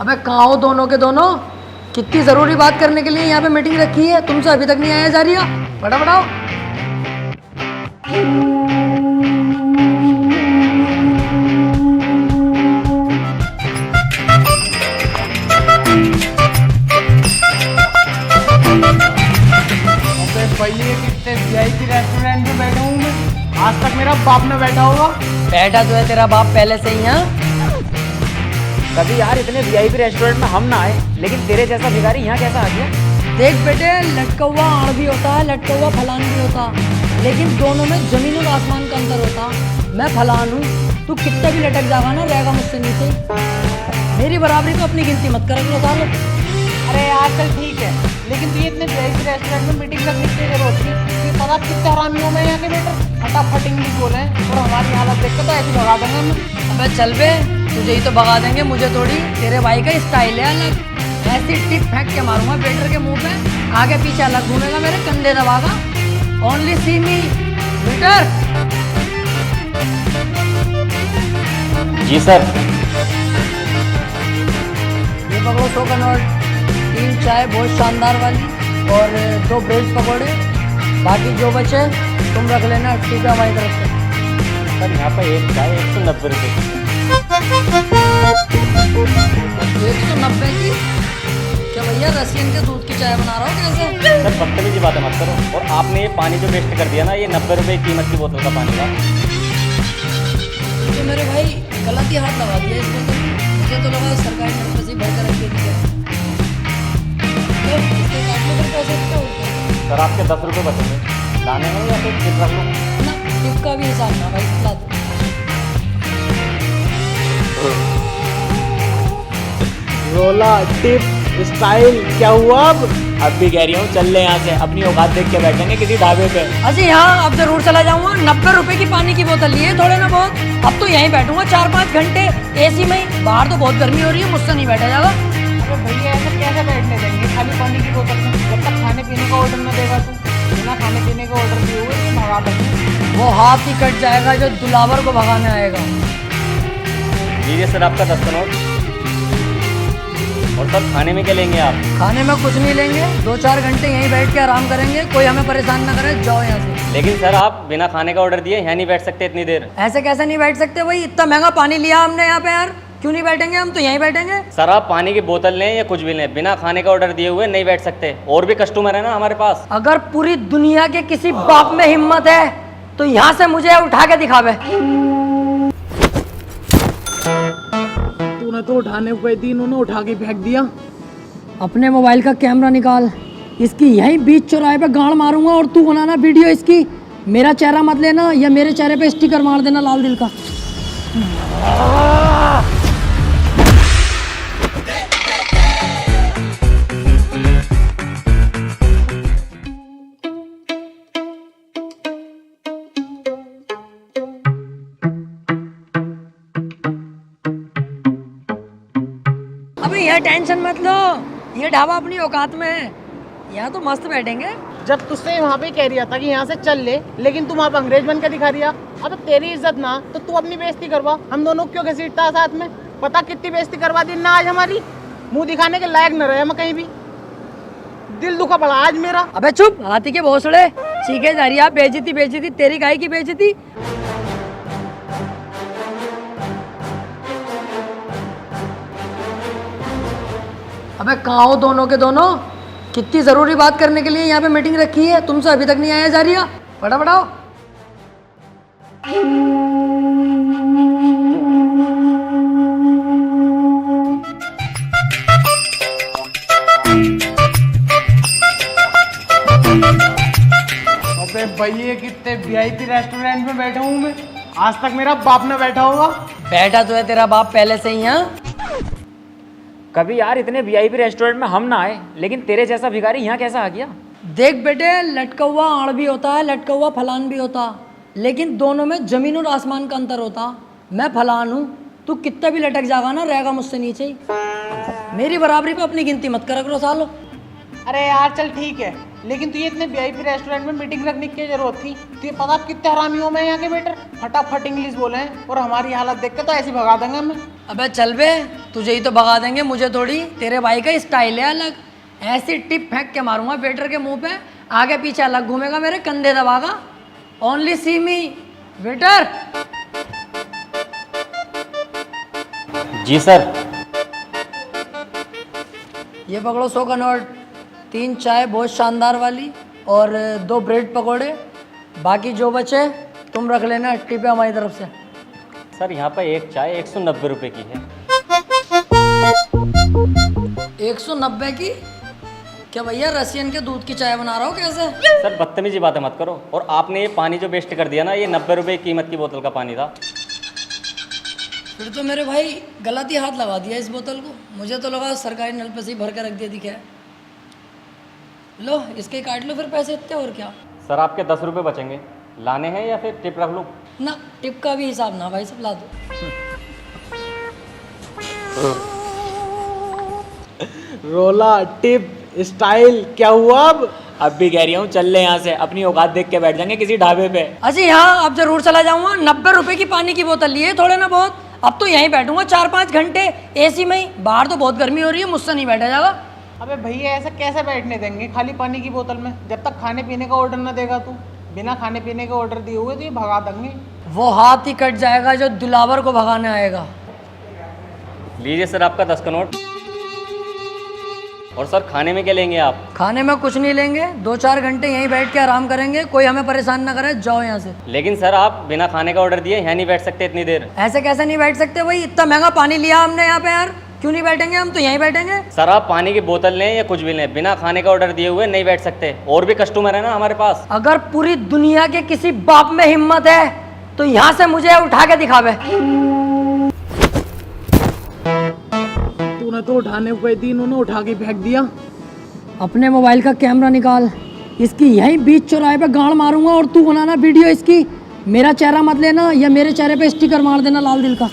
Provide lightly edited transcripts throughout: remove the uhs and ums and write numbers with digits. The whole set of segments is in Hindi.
अबे कहाँ हो दोनों के दोनों? कितनी जरूरी बात करने के लिए यहाँ पे मीटिंग रखी है, तुमसे अभी तक नहीं आया जा रही है। फटाफट आओ। अबे भैया कितने वीआईपी रेस्टोरेंट में बैठा हूँ मैं, आज तक मेरा बाप न बैठा होगा। बैठा तो है तेरा बाप पहले से ही यहाँ। कभी यार इतने वीआईपी रेस्टोरेंट में हम ना आए, लेकिन तेरे जैसा भिखारी यहाँ कैसा आ गया? देख बेटे, लटका हुआ आड़ भी होता है, लटका हुआ फलान भी होता, लेकिन दोनों में जमीन और आसमान का अंतर होता। मैं फलान हूँ, तू कितना भी लटक जाएगा ना, रहेगा मुझसे नीचे। मेरी बराबरी तो अपनी गिनती मत कर सालो। अरे यार चल ठीक है, लेकिन तू इतने वीआईपी रेस्टोरेंट में मीटिंग रखने की जरूरत थी? ये पता कितने हरामी हो मैं यहाँ के बेटर, फटाफट इंग्लिश बोले और हमारी हालत देख के तो ऐसे भगा देंगे हमें। अबे चल बे, तुझे ही तो भगा देंगे, मुझे थोड़ी। तेरे भाई का स्टाइल है अलग, ऐसी टिप फेंक के मारूंगा वेटर के मुंह पे, आगे पीछे अलग घूमेगा, मेरे कंधे दबागा। ओनली सी मी वेटर। जी सर। ये पकड़ो 100 का नोट, 3 चाय बहुत शानदार वाली और 2 ब्रेड पकौड़े, बाकी जो बचे तुम रख लेना, ठीक है हमारी तरफ से। सर यहाँ पर एक चाय 190 रुपये। 190 की? क्या भैया रसियन के दूध की चाय बना रहा हो कैसे? सर बदतमीजी बातें मत करो, और आपने ये पानी जो वेस्ट कर दिया ना, ये 90 रुपये की कीमत की बोतल का पानी का। तो मेरे भाई गलत ही हाथ लगा दिया इसमें, तो मुझे तो लगा सरकारी नंबर से भर कर रख दिया। तो इसके काटने पर पैसे कितना होते हैं? सर आपके 10 रुपये बचेंगे, लाने में या फिर टिप रख लो? ना टिप का भी हिसाब ना भाई, बता दो। रोला टिप स्टाइल क्या हुआ अब भी कह रही हूँ चल ले यहाँ से, अपनी औकात देख के बैठेंगे किसी ढाबे पे। अजी हाँ, अब जरूर चला जाऊंगा। 90 रुपए की पानी की बोतल लिए थोड़े ना बहुत, अब तो यहीं बैठूंगा 4-5 घंटे एसी में ही। बाहर तो बहुत गर्मी हो रही है, मुझसे नहीं बैठा जाएगा। अरे भैया ऐसे कैसे बैठने देंगे खाली पानी की बोतल में? जब तक खाने पीने का ऑर्डर न देगा तू, बिना खाने पीने का ऑर्डर दिए हुए तो भगा देंगे। वो हाथ ही कट जाएगा जो दुलावर को भगाने आएगा। लीजिए सर आपका 10 का नोट। और सर खाने में क्या लेंगे आप? खाने में कुछ नहीं लेंगे, 2-4 घंटे यहीं बैठ के आराम करेंगे, कोई हमें परेशान ना करे, जाओ यहाँ से। लेकिन सर आप बिना खाने का ऑर्डर दिए यहाँ नहीं बैठ सकते इतनी देर। ऐसे कैसे नहीं बैठ सकते भाई, इतना महंगा पानी लिया हमने यहाँ पे यार, क्यों नहीं बैठेंगे? हम तो यहीं बैठेंगे। सर आप पानी की बोतल लें या कुछ भी लें, बिना खाने का ऑर्डर दिए हुए नहीं बैठ सकते, और भी कस्टमर है ना हमारे पास। अगर पूरी दुनिया के किसी बाप में हिम्मत है तो यहाँ से मुझे उठा के दिखावे। तूने तो उठाने को दी, इन्होंने उठा के फेंक दिया। अपने मोबाइल का कैमरा निकाल, इसकी यहीं बीच चौराहे पे गाड़ मारूंगा और तू बनाना वीडियो इसकी। मेरा चेहरा मत लेना, या मेरे चेहरे पे स्टिकर मार देना लाल दिल का। अबे यह टेंशन मत लो, ये ढाबा अपनी औकात में है, यहाँ तो मस्त बैठेंगे। जब तुझसे वहाँ पे कह रिया था कि यहाँ से चल ले, लेकिन तुम वहाँ पे अंग्रेज बन के दिखा रिया। अब तेरी इज्जत ना तो तू अपनी बेइज्जती करवा, हम दोनों क्यों घसीटता है साथ में? पता कितनी बेइज्जती करवा दी ना आज हमारी, मुंह दिखाने के लायक न रहे हम कहीं भी। दिल दुखा पड़ा आज मेरा। अबे चुप, हाथी के भोसड़े सीखे जा रही है। बेइज्जती बेइज्जती, तेरी गाय की बेइज्जती। अबे कहाँ हो दोनों के दोनों? कितनी जरूरी बात करने के लिए यहाँ पे मीटिंग रखी है, तुमसे अभी तक नहीं आया जा रही है। फटाफट आओ। अबे भैया कितने वीआईपी रेस्टोरेंट में बैठा हूँ मैं, आज तक मेरा बाप न बैठा होगा। बैठा तो है तेरा बाप पहले से ही यहाँ। कभी यार इतने वीआईपी रेस्टोरेंट में हम ना आए, लेकिन तेरे जैसा भिखारी यहाँ कैसा आ गया? देख बेटे, लटका हुआ आड़ भी होता है, लटका हुआ फलान भी होता, लेकिन दोनों में जमीन और आसमान का अंतर होता। मैं फलान हूँ, तू कितना भी लटक जाएगा ना, रहेगा मुझसे नीचे ही। मेरी बराबरी पे अपनी गिनती मत कर करो सालो। अरे यार चल ठीक है, लेकिन तुझे इतने वीआईपी रेस्टोरेंट में मीटिंग रखने की क्या जरूरत थी? तुझे पता कितने हरामी हो मैं यहाँ के वेटर, फटाफट इंग्लिश बोले हैं और हमारी हालत देख के तो ऐसे भगा देंगे हमें। अबे चल बे, तुझे ही तो भगा देंगे, मुझे थोड़ी। तेरे भाई का स्टाइल है अलग, ऐसी टिप फेंक के मारूंगा वेटर के मुंह पे, आगे पीछे अलग घूमेगा, मेरे कंधे दबागा। ओनली सी मी वेटर। जी सर। ये पकड़ो 100 का नोट, 3 चाय बहुत शानदार वाली और 2 ब्रेड पकोड़े, बाकी जो बचे तुम रख लेना, टिप है हमारी तरफ से। सर यहाँ पर एक चाय 190 रुपये की है। 190 की? क्या भैया रसियन के दूध की चाय बना रहा हो कैसे? सर बदतमीजी बातें मत करो। और आपने ये पानी जो वेस्ट कर दिया ना, ये 90 रुपये की कीमत की बोतल का पानी था। फिर तो मेरे भाई गलत ही हाथ लगा दिया इस बोतल को, मुझे तो लगा सरकारी नल पे से ही भर के रख दिया दिखा है। लो इसके काट लो फिर पैसे इतने, और क्या। सर आपके 10 रुपये बचेंगे, लाने हैं या फिर टिप रख लूँ? ना टिप का भी हिसाब ना भाई, सब ला दो। रोला टिप स्टाइल क्या हुआ अब भी कह रही हूँ चल ले यहाँ से, अपनी औकात देख के बैठ जाएंगे किसी ढाबे पे। अच्छा हाँ अब जरूर चला जाऊंगा, 90 रुपए की पानी की बोतल लिए थोड़े ना बहुत, अब तो यहीं बैठूंगा 4-5 घंटे एसी में ही, बाहर तो बहुत गर्मी हो रही है, मुझसे नहीं बैठा जाएगा। अबे भैया ऐसे कैसे बैठने देंगे खाली पानी की बोतल में, जब तक खाने पीने का ऑर्डर ना देगा तू। बिना खाने पीने के ऑर्डर दिए हुए तो ये भगा देंगे। वो हाथ ही कट जाएगा जो दिलावर को भगाने आएगा। लीजिए सर आपका 10 का नोट। और सर खाने में क्या लेंगे आप? खाने में कुछ नहीं लेंगे, 2-4 घंटे यहीं बैठ के आराम करेंगे, कोई हमें परेशान ना करे, जाओ यहाँ से। लेकिन सर आप बिना खाने का ऑर्डर दिए यहाँ नहीं बैठ सकते इतनी देर। ऐसे कैसे नहीं बैठ सकते भाई, इतना महंगा पानी लिया हमने यहाँ पे यार, क्यों नहीं बैठेंगे, हम तो यहीं बैठेंगे। सर आप पानी की बोतल लें या कुछ भी लें, बिना खाने का ऑर्डर दिए हुए नहीं बैठ सकते, और भी कस्टमर है ना हमारे पास। अगर पूरी दुनिया के किसी बाप में हिम्मत है तो यहाँ से मुझे उठा के दिखावे। तूने तो उठाने को कही थी, इन्होंने उठा के फेंक दिया। अपने मोबाइल का कैमरा निकाल, इसकी यहीं बीच चौराहे पे गाड़ मारूंगा और तू बनाना वीडियो इसकी, मेरा चेहरा मत लेना या मेरे चेहरे पे स्टिकर मार देना लाल दिल का।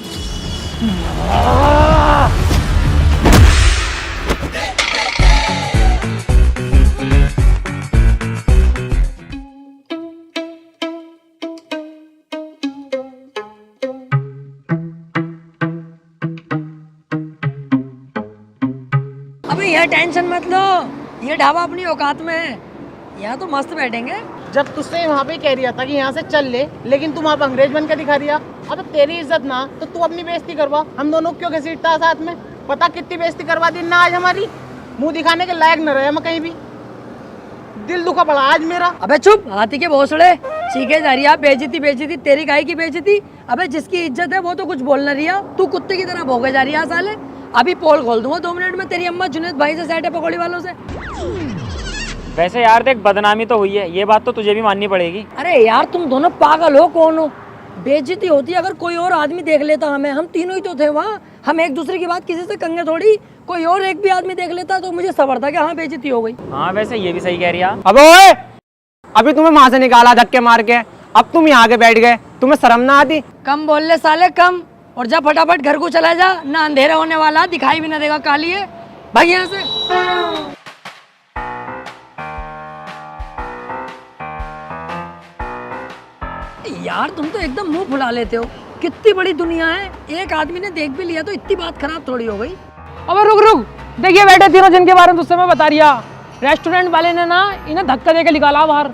अबे ये टेंशन मत लो, ये ढाबा अपनी औकात में है, यहाँ तो मस्त बैठेंगे। जब तुझसे वहाँ पे कह रिया था कि यहाँ से चल ले, लेकिन तुम वहाँ पे अंग्रेज बन के दिखा रिया। अब तेरी इज्जत ना तो तू अपनी बेइज्जती करवा, हम दोनों क्यों घसीटता साथ में? पता कितनी बेइज्जती करवा दी ना आज हमारी, मुंह दिखाने के लायक न रहे हम कहीं भी। दिल दुखा पड़ा आज मेरा। अबे चुप, हाथी के भोसड़े सीखे जा रही है। बेइज्जती बेइज्जती तेरी गाय की बेइज्जती। अबे जिसकी इज्जत है वो तो कुछ बोल ना रही है, तू कुत्ते की तरह भोगे जा रही है साले। अभी पोल खोल दूंगा 2 मिनट में, तेरी अम्मा जुनेद भाई से सेट है पकौड़ी वालों से। वैसे यार देख बदनामी तो हुई है, ये बात तो तुझे भी माननी पड़ेगी। अरे यार तुम दोनों पागल हो, कौन हो? बेइज्जती होती अगर कोई और आदमी देख लेता हमें, हम तीनों ही तो थे वहाँ, हम एक दूसरे की बात किसी से कंगे थोड़ी, कोई और एक भी आदमी देख लेता तो मुझे सबर था कि हाँ बेइज्जती हो गई। हाँ वैसे ये भी सही कह रही है। अबे ओए, अभी तुम्हें वहां से निकाला धक्के मार के, अब तुम यहाँ के बैठ गए, तुम्हें शर्म ना आती? कम बोल ले साले कम, और जा फटाफट घर को चला जा, ना अंधेरा होने वाला, दिखाई भी ना देगा, काली है, भाग यहाँ से। यार तुम तो एकदम मुंह फुला लेते हो, कितनी बड़ी दुनिया है, एक आदमी ने देख भी लिया तो इतनी बात खराब थोड़ी हो गई। अबे रुक रुक, देखिए बैठे तीनों जिनके बारे में तुझसे मैं बता रिया, रेस्टोरेंट वाले ने ना इन्हें धक्का देके निकाला बाहर।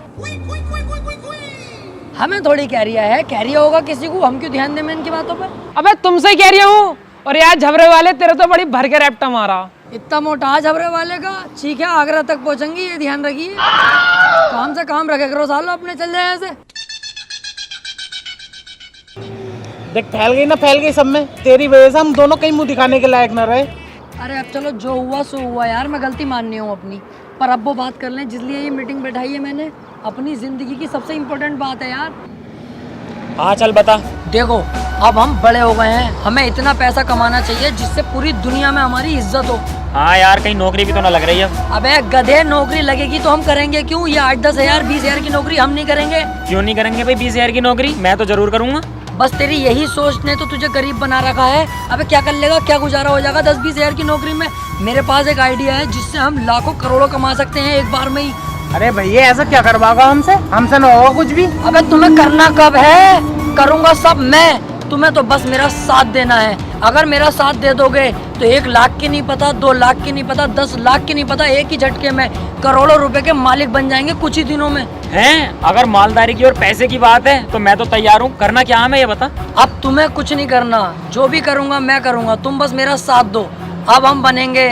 हमें थोड़ी कह रिया है, कह रिया होगा किसी को, हम क्यों ध्यान दें इनकी बातों पर? अबे तुमसे ही कह रही हूँ, और यार झबरे वाले तेरे तो बड़ी भर के रैप्टा मारा। इतना मोटा झबरे वाले का, ठीक है आगरा तक पहुंचेंगी, ये ध्यान रखिए, काम से काम रखे करो सालो अपने, चल जाए ऐसे। देख फैल गई ना, फैल गई सब में, तेरी वजह से हम दोनों कहीं मुंह दिखाने के लायक न रहे। अरे अब चलो जो हुआ सो हुआ यार, मैं गलती माननी हूँ अपनी, पर अब वो बात कर लें जिसलिए ये मीटिंग बैठाई है मैंने, अपनी जिंदगी की सबसे इम्पोर्टेंट बात है यार। हाँ चल बता। देखो अब हम बड़े हो गए हैं, हमें इतना पैसा कमाना चाहिए जिससे पूरी दुनिया में हमारी इज्जत हो। हाँ यार कहीं नौकरी भी तो ना लग रही है। अबे गधे, नौकरी लगेगी तो हम करेंगे क्यों? ये 8-10 हज़ार 20 हज़ार की नौकरी हम नहीं करेंगे। क्यों नहीं करेंगे भाई 20 हज़ार की नौकरी? मैं तो जरूर करूंगा। बस तेरी यही सोच ने तो तुझे गरीब बना रखा है। अबे क्या कर लेगा, क्या गुजारा हो जाएगा 10-20 हज़ार की नौकरी में? मेरे पास एक आइडिया है जिससे हम लाखों करोड़ों कमा सकते हैं एक बार में ही। अरे भैया ऐसा क्या करवाओगा हमसे ना होगा कुछ भी। अबे तुम्हें करना कब है? करूंगा सब मैं। तुम्हें तो बस मेरा साथ देना है। अगर मेरा साथ दे दोगे तो 1 लाख की नहीं पता, 2 लाख की नहीं पता, 10 लाख की नहीं पता, एक ही झटके में करोड़ों रुपए के मालिक बन जाएंगे कुछ ही दिनों में। हैं? अगर मालदारी की और पैसे की बात है तो मैं तो तैयार हूँ। करना क्या है मैं ये बता। अब तुम्हें कुछ नहीं करना, जो भी करूंगा मैं करूंगा, तुम बस मेरा साथ दो। अब हम बनेंगे।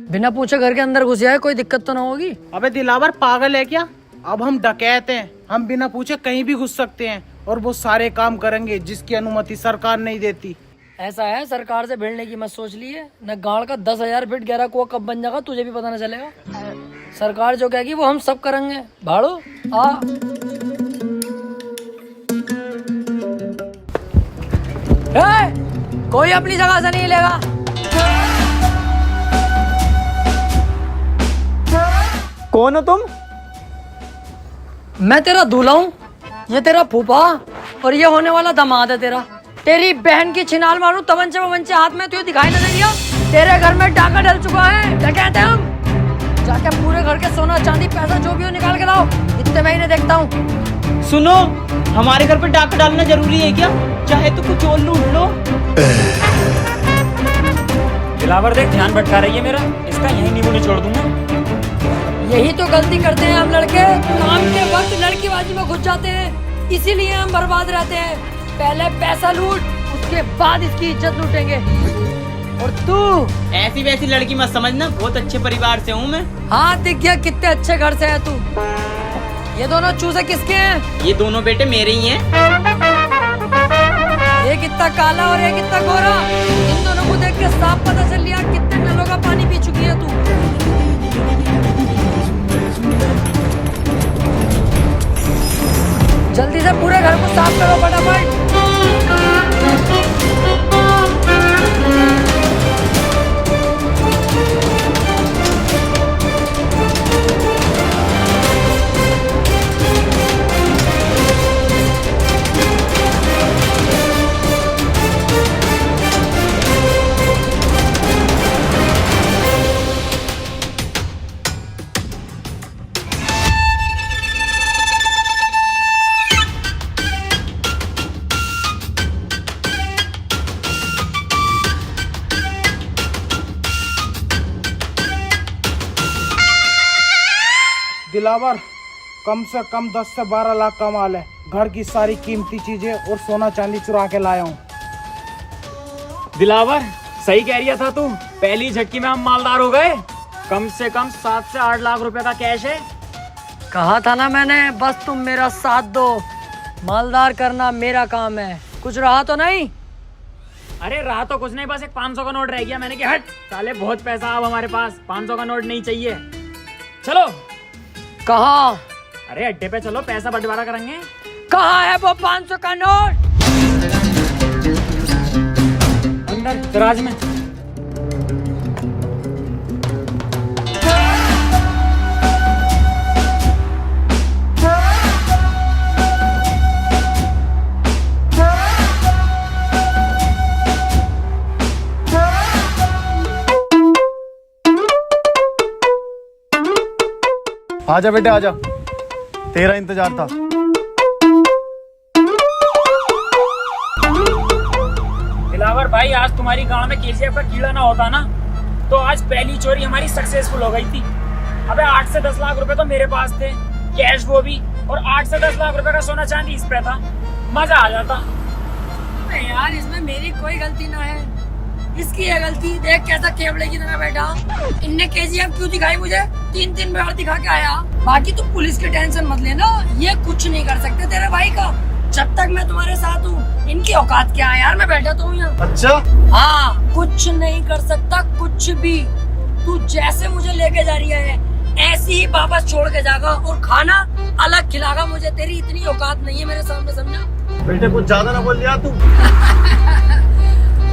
बिना पूछे घर के अंदर घुस जाए, कोई दिक्कत तो ना होगी? अबे दिलावर पागल है क्या? अब हम डकैत हैं, हम बिना पूछे कहीं भी घुस सकते हैं और वो सारे काम करेंगे जिसकी अनुमति सरकार नहीं देती। ऐसा है, सरकार से भिड़ने की मत सोच लिए। न गाड़ का 10,000 फीट गहरा कुआं कब बन जाएगा तुझे भी पता न चलेगा। सरकार जो कहेगी वो हम सब करेंगे। भाड़ो आ। कोई अपनी जगह से नहीं लेगा। कौन हो तुम? मैं तेरा दूल्हा हूँ, ये तेरा फूफा और ये होने वाला दामाद है तेरा। तेरी बहन की छिनाल मारूं तमंचे वमंचे हाथ में, तुझे दिखाई नहीं दे दिया? तेरे घर में डाका डल चुका है। क्या कहते हैं हम? जाके पूरे घर के सोना चांदी पैसा जो भी हो निकाल के लाओ। इतने मैं इन्हें देखता हूँ। सुनो, हमारे घर पे डाका डालना जरूरी है क्या? चाहे तो कुछ और लूट लो। दिलावर देख, ध्यान भटका रही है मेरा। इसका यही नींबू निचोड़ दूंगा। यही तो गलती करते हैं हम लड़के। काम के वक्त लड़कीबाजी में घुस जाते हैं, इसीलिए हम बर्बाद रहते हैं। पहले पैसा लूट, उसके बाद इसकी इज्जत लूटेंगे। और तू ऐसी वैसी लड़की मत समझना, बहुत अच्छे परिवार से हूँ मैं। हाँ दिख गया कितने अच्छे घर से है तू। ये दोनों चूजे किसके हैं? ये दोनों बेटे मेरे ही हैं। एक इतना काला और एक इतना गोरा। इन दोनों को देख के साफ पता चल लिया कितने नलों का पानी पी चुकी है तू। जल्दी से पूरे घर को साफ करो फटाफट। दिलावर, कम से कम 10 से 12 लाख का माल है। घर की सारी कीमती चीजें और सोना चांदी चुरा के लाया हूँ। दिलावर सही कह रही था तू, पहली झटकी में हम मालदार हो गए। कम से कम 7 से 8 लाख रुपए का कैश है। कहा था ना मैंने, बस तुम मेरा साथ दो। मालदार करना मेरा काम है। कुछ रहा तो नहीं? अरे रहा तो कुछ नहीं, बस एक 500 का नोट रह गया। मैंने कहा हट साले, बहुत पैसा अब हमारे पास, 500 का नोट नहीं चाहिए। चलो। कहाँ? अरे अड्डे पे चलो, पैसा बंटवारा करेंगे। कहाँ है वो 500 का नोट? अंदर दराज में। आजा बेटे आजा। तेरा इंतजार था। दिलावर भाई, आज तुम्हारी गांव में केजीएफ का कीड़ा ना होता ना, तो आज पहली चोरी हमारी सक्सेसफुल हो गई थी। अबे 8 से 10 लाख रुपए तो मेरे पास थे, कैश वो भी, और 8 से 10 लाख रुपए का सोना चांदी इस पे था, मजा आ जाता। अरे यार, इसमें मेरी कोई गलती ना है, इसकी है गलती। देख कैसा केवड़े की तरह बैठा। इनने केजीएफ क्यों दिखाई मुझे? 3 बार दिखा के आया। बाकी तुम पुलिस की टेंशन मत लेना, ये कुछ नहीं कर सकते तेरे भाई का, जब तक मैं तुम्हारे साथ हूँ। इनकी औकात क्या है यार, मैं बैठा तो हूँ यहाँ। अच्छा, हाँ, कुछ नहीं कर सकता, कुछ भी। तू जैसे मुझे लेके जा रही है ऐसे ही वापस छोड़ के जाएगा, और खाना अलग खिलागा मुझे। तेरी इतनी औकात नहीं है मेरे सामने, समझा? बेटे कुछ ज्यादा ना बोल लिया तू।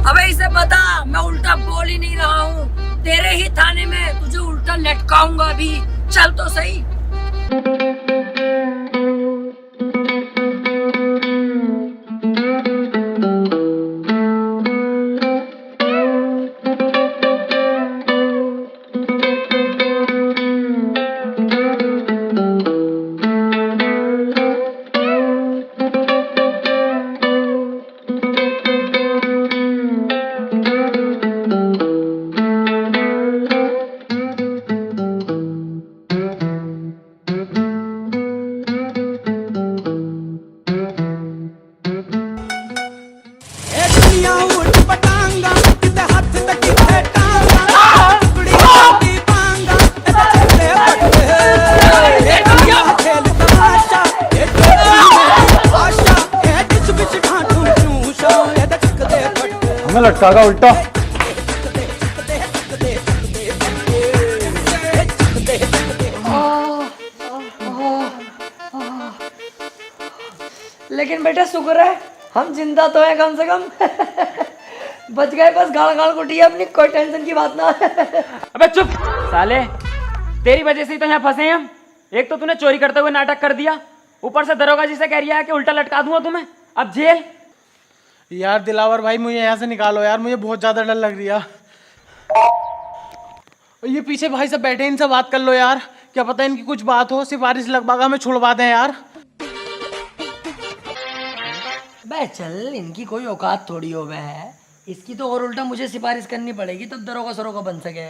अबे इसे बता, मैं उल्टा बोल ही नहीं रहा हूँ। तेरे ही थाने में तुझे उल्टा लटकाऊंगा भी। चल तो सही। हमें लटकागा उल्टा। लेकिन बेटा शुक्र है हम जिंदा तो हैं कम से कम। बच गए, बस गाल गाल कुटी है अपनी, कोई टेंशन की बात ना। अबे चुप साले, तेरी वजह से ही तो यहाँ फंसे हैं हम। एक तो तूने चोरी करते हुए नाटक कर दिया, ऊपर से दरोगा जी से कह रहा है कि उल्टा लटका दूंगा तुम्हें, अब जेल। यार दिलावर भाई, मुझे यहाँ से निकालो यार, मुझे बहुत ज्यादा डर लग रही है। ये पीछे भाई सब बैठे, इनसे बात कर लो यार, क्या पता इनकी कुछ बात हो, सिफारिश लगवागा, हमें छुड़वा दें यार। बे चल, इनकी कोई औकात थोड़ी हो बे है, इसकी तो और उल्टा मुझे सिफारिश करनी पड़ेगी तब दरोगा सरोगा बन सके।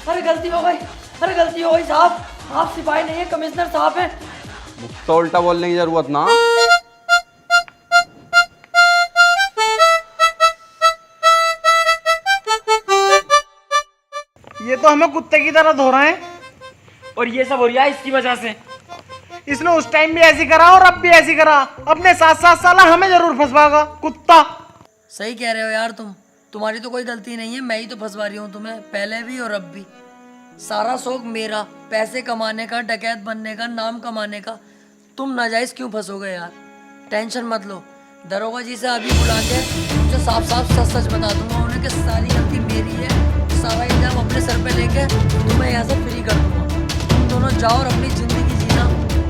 अरे गलती हो गई, अरे गलती हो गई साहब, आप सिपाही नहीं है, कमिश्नर साहब हैं। तो उल्टा बोलने की जरूरत ना। ये तो हमें कुत्ते की तरह धो रहे हैं, और ये सब हो रहा है इसकी वजह से। इसने उस टाइम भी ऐसी करा और अब भी ऐसी करा, अपने साथ साला हमें जरूर फंसवाएगा कुत्ता। सही कह रहे हो यार तुम, तुम्हारी तो कोई गलती नहीं है, मैं ही तो फंसवा रही हूँ तुम्हें, पहले भी और अब भी। सारा शौक मेरा, पैसे कमाने का, डकैत बनने का, नाम कमाने का। तुम नाजायज क्यों फंसोगे यार? टेंशन मत लो, दरोगा जी से अभी बुला के मुझे साफ साफ सच सच बता दूंगा उन्हें कि सारी गलती मेरी है। सारा इल्जाम अपने सर पे लेके तुम्हें यहाँ से फ्री कर दूंगा। तुम दोनों जाओ और अपनी जिंदगी जीना,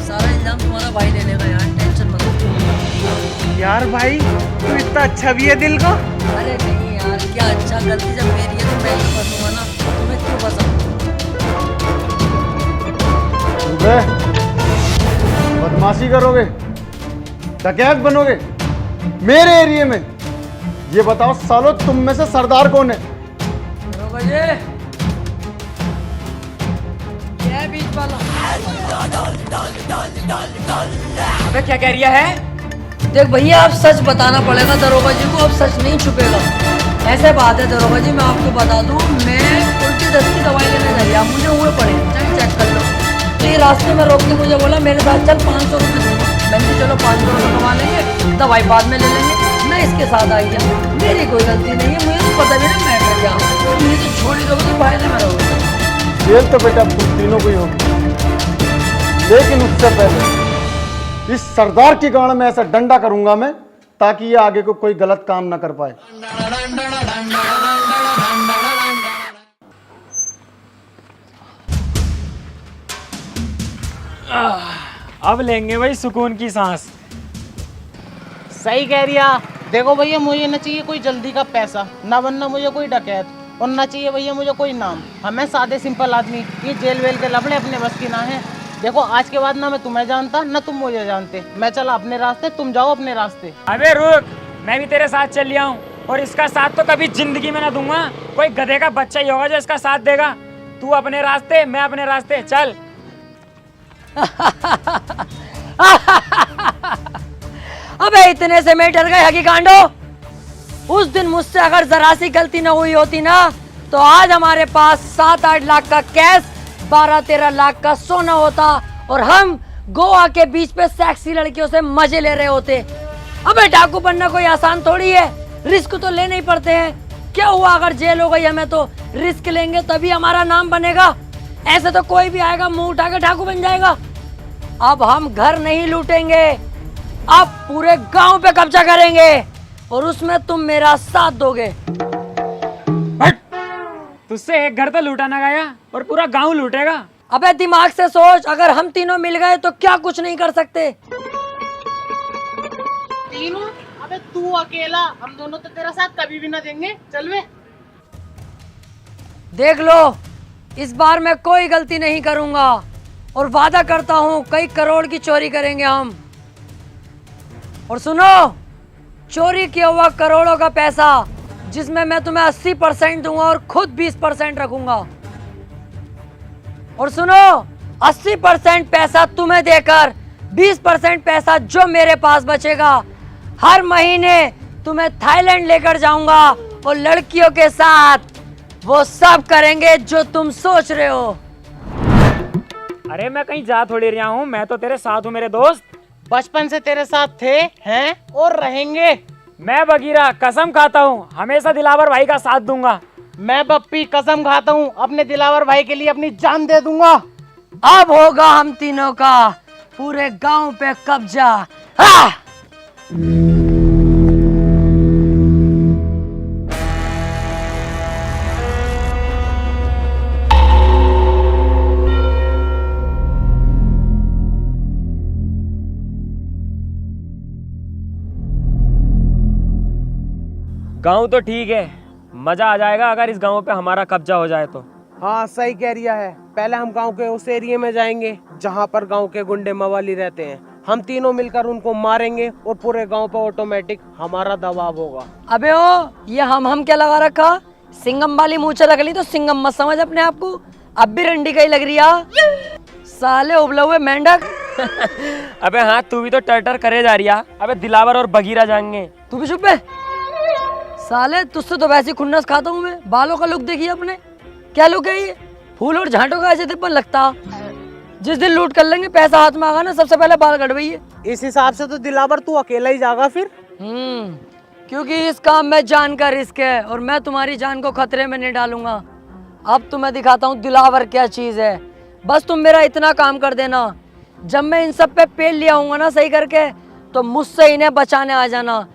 सारा इल्जाम तुम्हारा भाई ले लेगा यार, टेंशन मत लो। यार भाई तू इतना अच्छा भी है दिल का। अरे नहीं यार, क्या अच्छा, गलती जब मेरी है तो मैं ही फंसूंगा ना, तुम्हें क्यों फंसाऊं? बदमाशी करोगे, डकैत बनोगे मेरे एरिया में? ये बताओ सालो, तुम में से सरदार कौन है? दरोगा जी, ये बीच वाला। अबे क्या कह रहा है? देख भैया, आप सच बताना पड़ेगा दरोगा जी को, अब सच नहीं छुपेगा। ऐसे बात है दरोगा जी, मैं आपको बता दूं, मैं उल्टी दस्ती दवाई लेने जा रहा, मुझे हुए पड़े, चल चेक कर लो। तो ये रास्ते में रोक के मुझे बोला मेरे साथ चल, 500 रुपये दूंगा। मैंने चलो 500 रुपये कमा लेंगे, दवाई बाद में ले लेंगे। मैं इसके साथ आई गया, मेरी कोई गलती नहीं है, मुझे तो पता भी ना मैं कर क्या, मुझे तो छोड़ ही दोगे तो फायदे में रहोगे। जेल तो बेटा तुम तीनों को ही होगी, लेकिन उससे पहले इस सरदार की गाड़ में ऐसा डंडा करूंगा मैं, ताकि ये आगे को कोई गलत काम ना कर पाए। अब लेंगे भाई सुकून की सांस। सही कह रही है। देखो भैया, मुझे ना चाहिए कोई जल्दी का पैसा, ना बनना मुझे कोई डकैत, और ना चाहिए भैया मुझे कोई नाम। हमें सादे सिंपल आदमी, ये जेल वेल के लफड़े अपने बस की ना है। देखो आज के बाद ना मैं तुम्हें जानता ना तुम मुझे जानते। मैं चला अपने रास्ते, तुम जाओ अपने रास्ते। अबे रुक, मैं भी तेरे साथ चल लिया हूँ, और इसका साथ तो कभी जिंदगी में ना दूंगा। कोई गधे का बच्चा ही होगा जो इसका साथ देगा। तू अपने रास्ते, मैं अपने रास्ते, चल। अबे इतने से मैं डर गए हकी कांडो। उस दिन मुझसे अगर जरा सी गलती न हुई होती ना, तो आज हमारे पास 7-8 लाख का कैश, 12-13 लाख का सोना होता, और हम गोवा के बीच पे सेक्सी लड़कियों से मजे ले रहे होते। अबे डाकू बनना कोई आसान थोड़ी है, रिस्क तो लेने ही पड़ते हैं। क्या हुआ अगर जेल हो गई हमें, तो रिस्क लेंगे तभी हमारा नाम बनेगा। ऐसे तो कोई भी आएगा मुंह उठा के डाकू बन जाएगा। अब हम घर नहीं लूटेंगे, अब पूरे गांव पे कब्जा करेंगे, और उसमें तुम मेरा साथ दोगे। तुझसे एक घर तो लूटा ना गया, और पूरा गांव लूटेगा। अबे दिमाग से सोच, अगर हम तीनों मिल गए तो क्या कुछ नहीं कर सकते। तीनों? अबे तू अकेला, हम दोनों तो तेरा साथ कभी भी ना देंगे। चल वे। देख लो, इस बार मैं कोई गलती नहीं करूंगा, और वादा करता हूं कई करोड़ की चोरी करेंगे हम। और सुनो, चोरी किया हुआ करोड़ों का पैसा, जिसमें मैं तुम्हें 80% दूंगा और खुद 20% रखूंगा। और सुनो, 80% पैसा तुम्हें देकर 20% पैसा जो मेरे पास बचेगा, हर महीने तुम्हें थाईलैंड लेकर जाऊंगा, और लड़कियों के साथ वो सब करेंगे जो तुम सोच रहे हो। अरे मैं कहीं जा थोड़ी रहा हूँ, मैं तो तेरे साथ हूँ मेरे दोस्त। बचपन से तेरे साथ थे, हैं और रहेंगे। मैं बगीरा कसम खाता हूँ हमेशा दिलावर भाई का साथ दूंगा। मैं बप्पी कसम खाता हूँ अपने दिलावर भाई के लिए अपनी जान दे दूंगा। अब होगा हम तीनों का पूरे गांव पे कब्जा। हाँ! गांव तो ठीक है, मजा आ जाएगा अगर इस गांव पे हमारा कब्जा हो जाए तो। हाँ सही कह रिया है। पहले हम गांव के उस एरिया में जाएंगे जहाँ पर गांव के गुंडे मवाली रहते हैं। हम तीनों मिलकर उनको मारेंगे और पूरे गांव पर ऑटोमेटिक हमारा दबाव होगा। अबे ओ, ये हम क्या लगा रखा? सिंगम वाली मूंछ रख ली तो सिंगम मत समझ अपने आप को। अब भी रंडी का ही लग रही है साले उबले हुए मेंढक। अबे हाँ, तू भी तो टर्टर करे जा रही है। अबे दिलावर और बगीरा जाएंगे। तू भी चुप है साले, तुझसे तो वैसे खुन्नस खाता हूँ मैं। बालों का लुक देखिए अपने, क्या लुक है ये? फूल और झांटों का ऐसे तिप्पन लगता। जिस दिन लूट कर लेंगे, पैसा हाथ में आगा ना, सबसे पहले बाल कटवाइए। इस हिसाब से तो दिलावर तू अकेला ही जाएगा फिर। क्योंकि इस काम में जान का रिस्क है, और मैं तुम्हारी जान को खतरे में नहीं डालूंगा। अब तुम्हें दिखाता हूँ दिलावर क्या चीज है। बस तुम मेरा इतना काम कर देना, जब मैं इन सब पे पेल लिया हूँगा ना सही करके, तो मुझसे इन्हें बचाने आ जाना।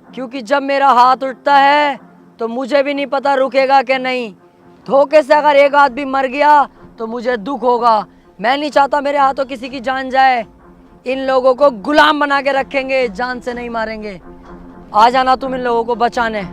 क्योंकि जब मेरा हाथ उठता है तो मुझे भी नहीं पता रुकेगा कि नहीं। धोखे से अगर एक आदमी मर गया तो मुझे दुख होगा। मैं नहीं चाहता मेरे हाथों किसी की जान जाए। इन लोगों को गुलाम बना के रखेंगे, जान से नहीं मारेंगे। आ जाना तुम इन लोगों को बचाने।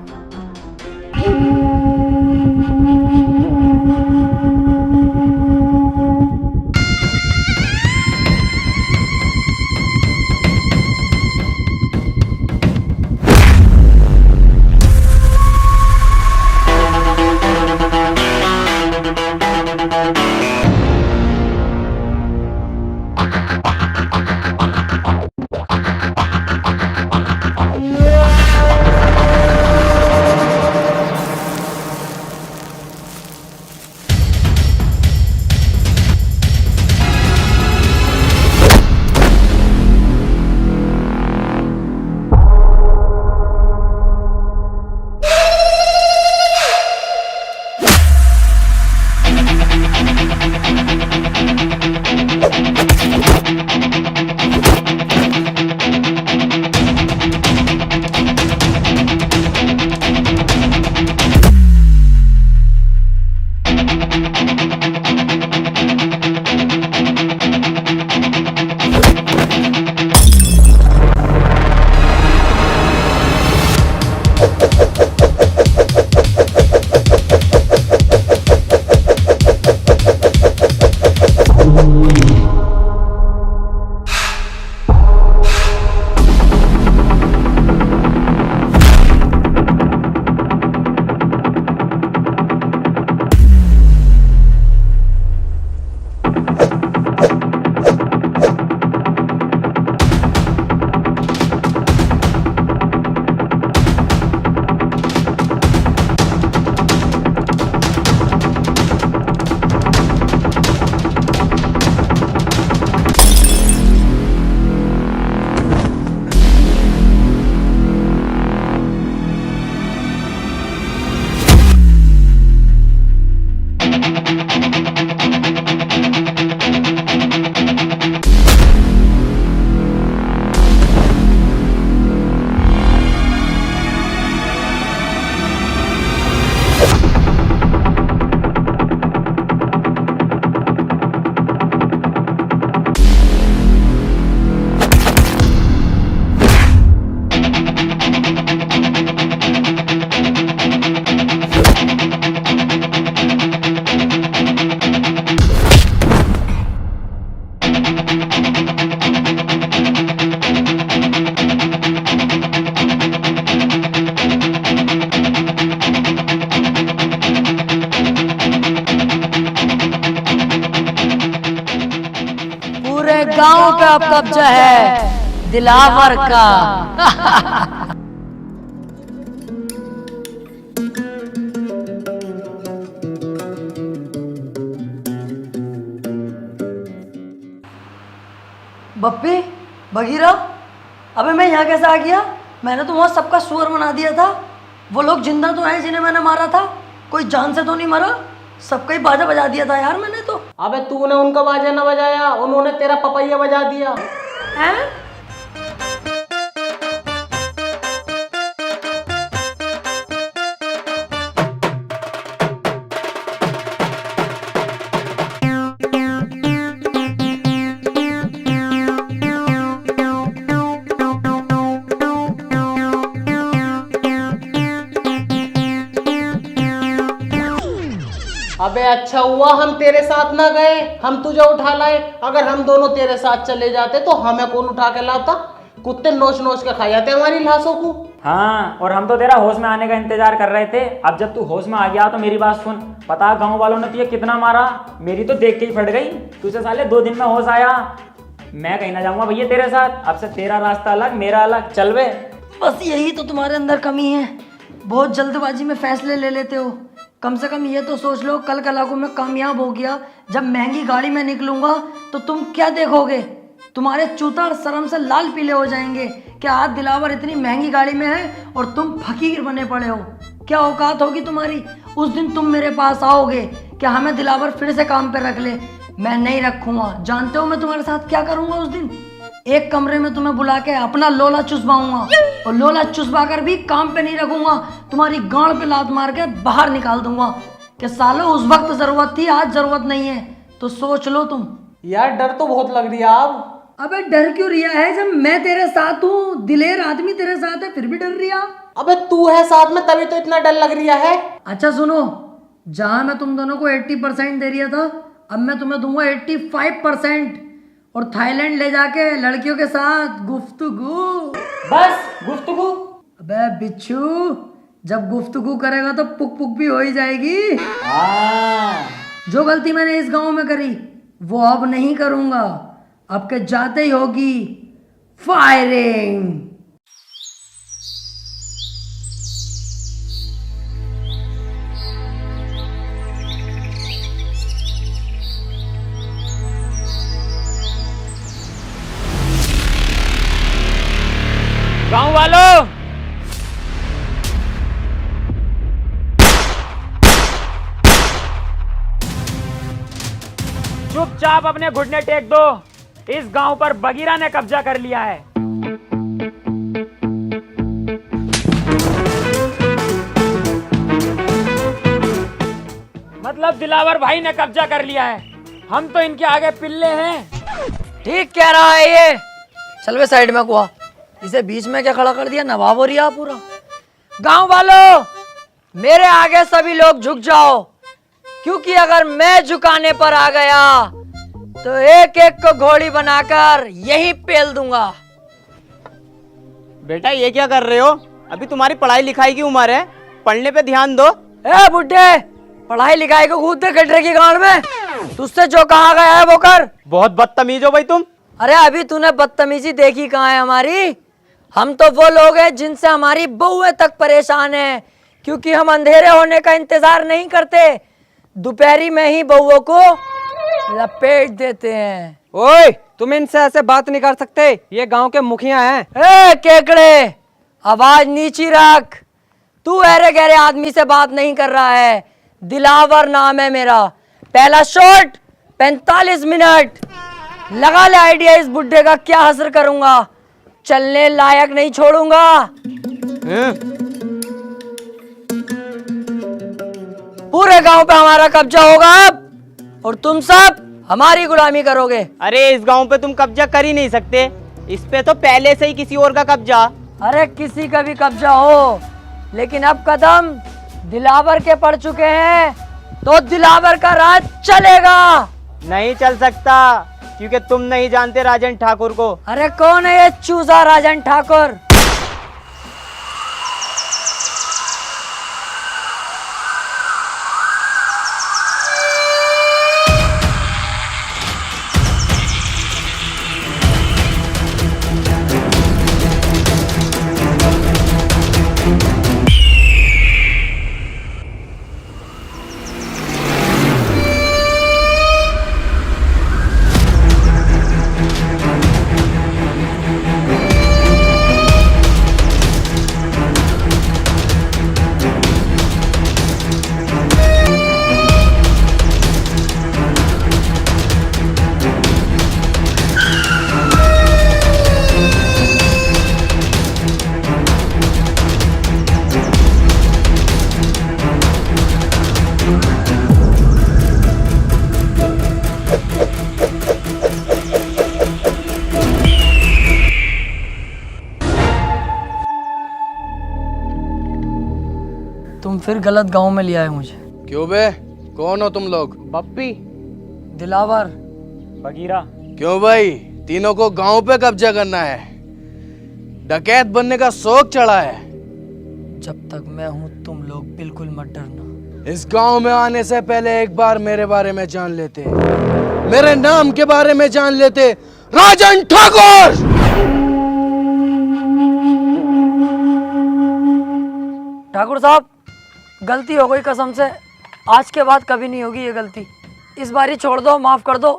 अब कब्जा है दिलावर का। बप्पी, बगीरा, अबे मैं यहाँ कैसे आ गया? मैंने तो वहाँ सबका सुअर बना दिया था। वो लोग जिंदा तो हैं जिन्हें मैंने मारा था, कोई जान से तो नहीं मरा। सबका ही बाजा बजा दिया था यार मैंने तो। अबे तूने उनका बाजा ना बजाया, उन्होंने तेरा पपैया बजा दिया। हैं? अबे अच्छा हुआ हम तेरे साथ ना गए, हम तुझे उठा लाए। अगर हम दोनों तेरे साथ चले जाते तो हमें कौन उठा के लाता? कुत्ते नोच नोच के खा जाते हमारी लाशों को। हाँ, और हम तो तेरा होश में आने का इंतजार कर रहे थे। अब जब तू होश में आ गया तो मेरी बात सुन। पता गांव वालों ने तुझे कितना मारा, मेरी तो देख के ही फट गई। तुझे साले 2 दिन में होश आया। मैं कहीं ना जाऊंगा भैया तेरे साथ। अब से तेरा रास्ता अलग, मेरा अलग। चल वे। बस यही तो तुम्हारे अंदर कमी है, बहुत जल्दबाजी में फैसले ले लेते हो। कम से कम ये तो सोच लो, कल कला को मैं कामयाब हो गया, जब महंगी गाड़ी में निकलूंगा तो तुम क्या देखोगे? तुम्हारे चूतर शर्म से लाल पीले हो जाएंगे। क्या आज दिलावर इतनी महंगी गाड़ी में है और तुम फकीर बने पड़े हो? क्या औकात होगी तुम्हारी? उस दिन तुम मेरे पास आओगे, क्या हमें दिलावर फिर से काम पे रख ले? मैं नहीं रखूंगा। जानते हो मैं तुम्हारे साथ क्या करूंगा उस दिन? एक कमरे में तुम्हें बुला के अपना लोला चुसवाऊंगा, और लोला चुसवा कर भी काम पे नहीं रखूंगा। तुम्हारी गांड पे लात मार के बाहर निकाल दूंगा कि सालों उस वक्त जरूरत थी, आज जरूरत नहीं है। तो सोच लो तुम। यार डर तो बहुत लग रही है अब। अबे डर क्यों रिया है? जब मैं तेरे साथ हूँ, दिलेर आदमी तेरे साथ है, फिर भी डर रिया? अबे तू है साथ में तभी तो इतना डर लग रहा है। अच्छा सुनो, जहां मैं तुम दोनों को 80% दे रिया था, अब मैं तुम्हें दूंगा 85%, और थाईलैंड ले जाके लड़कियों के साथ गुफ्तगू। बस गुफ्तगू? अबे बिच्छू, जब गुफ्तगू करेगा तो पुक पुक भी हो ही जाएगी। जो गलती मैंने इस गांव में करी वो अब नहीं करूंगा। अब के जाते ही होगी फायरिंग। गांव वालों, चुपचाप अपने घुटने टेक दो। इस गांव पर बगीरा ने कब्जा कर लिया है। मतलब दिलावर भाई ने कब्जा कर लिया है। हम तो इनके आगे पिल्ले हैं। ठीक कह रहा है ये। चल वे साइड में कुआ, इसे बीच में क्या खड़ा कर दिया? नवाब हो रिया पूरा। गांव वालों, मेरे आगे सभी लोग झुक जाओ, क्योंकि अगर मैं झुकाने पर आ गया तो एक एक को घोड़ी बनाकर यही पेल दूंगा। बेटा ये क्या कर रहे हो? अभी तुम्हारी पढ़ाई लिखाई की उम्र है, पढ़ने पे ध्यान दो। ए बुड्ढे, पढ़ाई लिखाई को कूदते गड्ढे की गांड में। तुझसे जो कहा गया है वो कर। बहुत बदतमीज हो भाई तुम। अरे अभी तूने बदतमीजी देखी कहाँ है हमारी? हम तो वो लोग हैं जिनसे हमारी बहुएं तक परेशान हैं, क्योंकि हम अंधेरे होने का इंतजार नहीं करते, दोपहरी में ही बहुओं को लपेट देते हैं। ओए, तुम इनसे ऐसे बात नहीं कर सकते, ये गांव के मुखिया हैं। ए केकड़े, आवाज नीची रख। तू अरे गहरे आदमी से बात नहीं कर रहा है। दिलावर नाम है मेरा। पहला शॉट 45 मिनट। लगा ले आइडिया इस बुड्ढे का क्या हसर करूंगा। चलने लायक नहीं छोड़ूंगा। पूरे गांव पे हमारा कब्जा होगा अब, और तुम सब हमारी गुलामी करोगे। अरे इस गांव पे तुम कब्जा कर ही नहीं सकते, इस पे तो पहले से ही किसी और का कब्जा। अरे किसी का भी कब्जा हो, लेकिन अब कदम दिलावर के पड़ चुके हैं, तो दिलावर का राज चलेगा। नहीं चल सकता, क्योंकि तुम नहीं जानते राजन ठाकुर को। अरे कौन है ये चूजा राजन ठाकुर? फिर गलत गांव में ले आए मुझे। क्यों बे, कौन हो तुम लोग? बप्पी, दिलावर, बगीरा। क्यों भाई, तीनों को गांव पे कब्जा करना है? डकैत बनने का शौक चढ़ा है? जब तक मैं हूं तुम लोग बिल्कुल मत डरना। इस गांव में आने से पहले एक बार मेरे बारे में जान लेते, मेरे नाम के बारे में जान लेते। राजन ठाकुर! ठाकुर साहब, गलती हो गई कसम से, आज के बाद कभी नहीं होगी ये गलती। इस बारी छोड़ दो, माफ कर दो।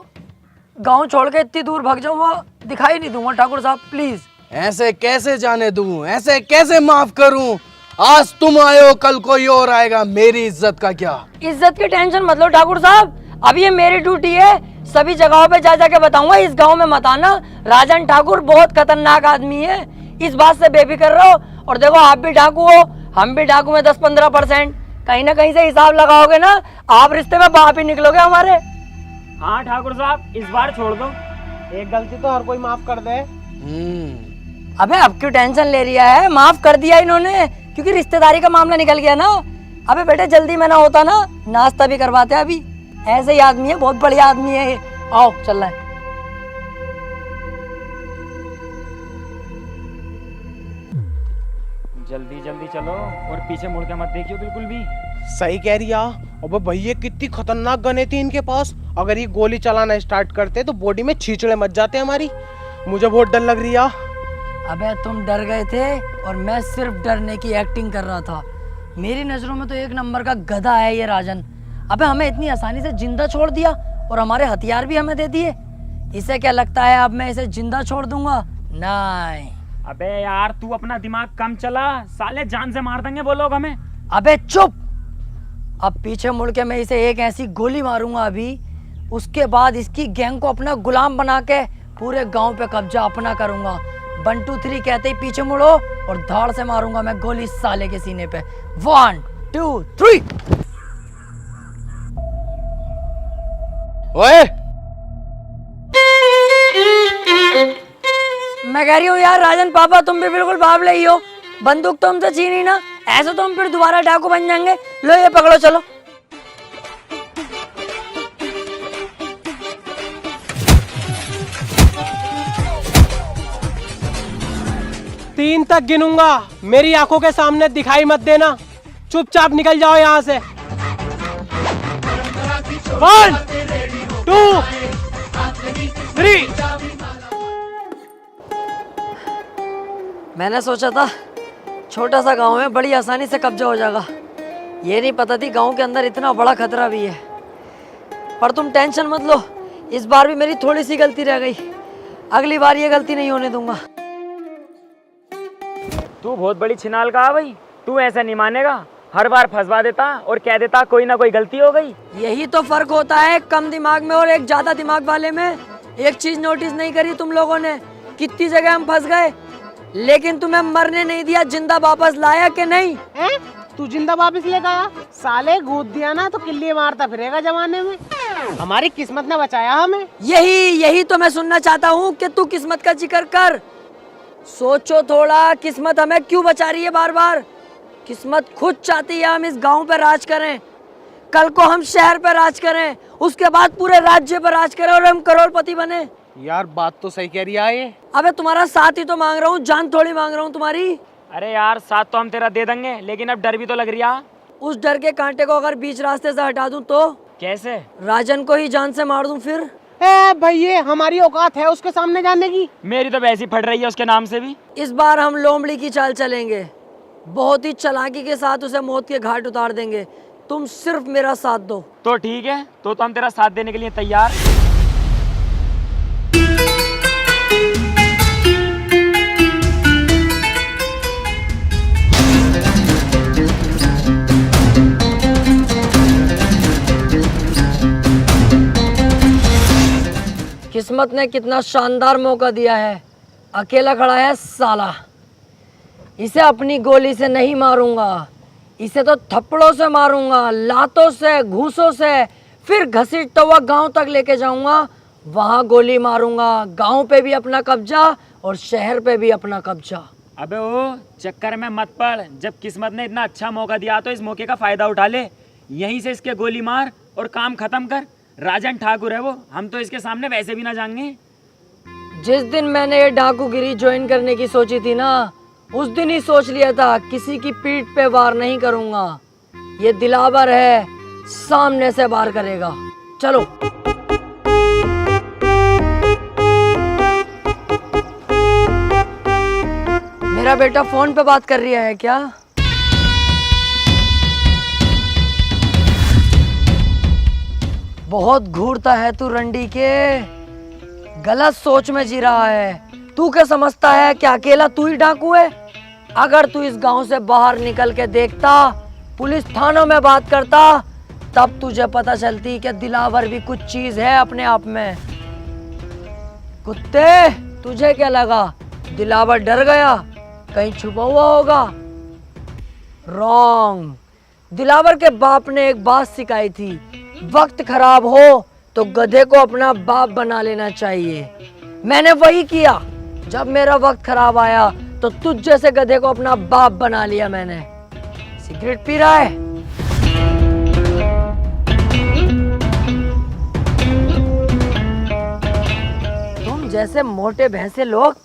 गांव छोड़ के इतनी दूर भाग जाऊंगा, दिखाई नहीं दूंगा ठाकुर साहब, प्लीज। ऐसे कैसे जाने दूं, ऐसे कैसे माफ करूं? आज तुम आए हो, कल कोई और आएगा, मेरी इज्जत का क्या? इज्जत की टेंशन मत लो ठाकुर साहब, अब ये मेरी ड्यूटी है, सभी जगहों पे जा जाके बताऊंगा इस गांव में मत आना, राजन ठाकुर बहुत खतरनाक आदमी है, इस बात से बेफिक्र रहो। और देखो आप भी डाकू हो, हम भी डाकू में 10-15%, कहीं ना कहीं से हिसाब लगाओगे ना, आप रिश्ते में बाप ही निकलोगे हमारे। हाँ ठाकुर साहब, इस बार छोड़ दो। एक गलती तो हर कोई माफ कर दे। अबे अब क्यों टेंशन ले रहा है, माफ कर दिया इन्होंने, क्योंकि रिश्तेदारी का मामला निकल गया ना। अबे बेटे जल्दी में ना होता ना, नाश्ता भी करवाते अभी। ऐसे ही आदमी है, बहुत बढ़िया आदमी है ये। आओ चल रहा है। जल्दी जल्दी चलो और पीछे मुड़ के मत देखियो बिल्कुल भी। सही कह रही है। अबे भैया कितनी खतरनाक गने थी इनके पास, अगर ये गोली चलाना स्टार्ट करते तो बॉडी में छींचड़े मच जाते हमारी। मुझे बहुत डर लग रही है। अबे तुम डर गए थे और मैं सिर्फ डरने की एक्टिंग कर रहा था। मेरी नजरों में तो एक नंबर का गधा है ये राजन। अबे हमें इतनी आसानी से जिंदा छोड़ दिया और हमारे हथियार भी हमें दे दिए। इसे क्या लगता है अब मैं इसे जिंदा छोड़ दूंगा? नहीं। अबे यार तू अपना दिमाग कम चला, साले जान से मार देंगे वो लोग हमें। अबे चुप, अब पीछे मुड़ के मैं इसे एक ऐसी गोली मारूंगा अभी, उसके बाद इसकी गैंग को अपना गुलाम बना के पूरे गांव पे कब्जा अपना करूंगा। 1 2 3 कहते ही पीछे मुड़ो और धाड़ से मारूंगा मैं गोली साले के सीने पे। 1 2 3। ओए, मैं कह रही हूँ यार राजन पापा, तुम भी बिल्कुल बावले ही हो। बंदूक तो हमसे छीनी ना, ऐसे तो हम फिर दोबारा डाकू बन जाएंगे। लो ये पकड़ो, चलो। तीन तक गिनूंगा, मेरी आंखों के सामने दिखाई मत देना, चुपचाप निकल जाओ यहाँ से। 1 2 3। मैंने सोचा था छोटा सा गांव में बड़ी आसानी से कब्जा हो जाएगा, ये नहीं पता थी गांव के अंदर इतना बड़ा खतरा भी है। पर तुम टेंशन मत लो, इस बार भी मेरी थोड़ी सी गलती रह गई, अगली बार ये गलती नहीं होने दूंगा। तू बहुत बड़ी छिनाल का है भाई, तू ऐसा नहीं मानेगा, हर बार फंसवा देता और कह देता कोई ना कोई गलती हो गई। यही तो फर्क होता है कम दिमाग में और एक ज्यादा दिमाग वाले में। एक चीज नोटिस नहीं करी तुम लोगों ने, कितनी जगह हम फंस गए लेकिन तुम्हें मरने नहीं दिया, जिंदा वापस लाया कि नहीं? तू जिंदा वापस लेगा आया? साले गोद दिया ना तो किल्ली मारता फिरेगा जमाने में। हमारी किस्मत ने बचाया हमें। यही तो मैं सुनना चाहता हूँ कि तू किस्मत का जिक्र कर। सोचो थोड़ा, किस्मत हमें क्यों बचा रही है बार बार? किस्मत खुद चाहती है हम इस गांव पे राज करें, कल को हम शहर पे राज करें, उसके बाद पूरे राज्य पर राज करें और हम करोड़पति बने। यार बात तो सही कह रही है ये। अबे तुम्हारा साथ ही तो मांग रहा हूँ, जान थोड़ी मांग रहा हूँ तुम्हारी। अरे यार साथ तो हम तेरा दे देंगे, लेकिन अब डर भी तो लग रही है। उस डर के कांटे को अगर बीच रास्ते से हटा दूं तो? कैसे? राजन को ही जान से मार दूं फिर? भैया हमारी औकात है उसके सामने जाने की? मेरी तो वैसी फट रही है उसके नाम से भी। इस बार हम लोमड़ी की चाल चलेंगे, बहुत ही चालाकी के साथ उसे मौत के घाट उतार देंगे। तुम सिर्फ मेरा साथ दो। तो ठीक है, तो हम तेरा साथ देने के लिए तैयार। किस्मत ने कितना शानदार मौका दिया है, अकेला खड़ा है साला। इसे अपनी गोली से नहीं मारूंगा, इसे तो थप्पड़ों से मारूंगा, लातों से, घूसों से, फिर घसीटता हुआ गांव तक लेके जाऊंगा, वहां गोली मारूंगा। गांव पे भी अपना कब्जा और शहर पे भी अपना कब्जा। अबे वो चक्कर में मत पड़, जब किस्मत ने इतना अच्छा मौका दिया तो इस मौके का फायदा उठा ले। यहीं से इसके गोली मार और काम खत्म कर। राजन ठाकुर है वो, हम तो इसके सामने वैसे भी ना जाएंगे। जिस दिन मैंने ये डाकूगिरी ज्वाइन करने की सोची थी ना, उस दिन ही सोच लिया था किसी की पीठ पे वार नहीं करूंगा। ये दिलावर है, सामने से वार करेगा। चलो। मेरा बेटा फोन पे बात कर रहा है क्या? बहुत घूरता है तू रंडी के, गलत सोच में जी रहा है। तू क्या समझता है कि अकेला तू ही डाकू है? अगर तू इस गांव से बाहर निकल के देखता, पुलिस थानों में बात करता, तब तुझे पता चलती कि दिलावर भी कुछ चीज है अपने आप में। कुत्ते, तुझे क्या लगा दिलावर डर गया? कहीं छुपा हुआ होगा? रॉन्ग। दिलावर के बाप ने एक बात सिखाई थी, वक्त खराब हो तो गधे को अपना बाप बना लेना चाहिए। मैंने वही किया। जब मेरा वक्त खराब आया तो तुझ जैसे गधे को अपना बाप बना लिया मैंने। सिगरेट पी रहा है? तुम जैसे मोटे भैंसे लोग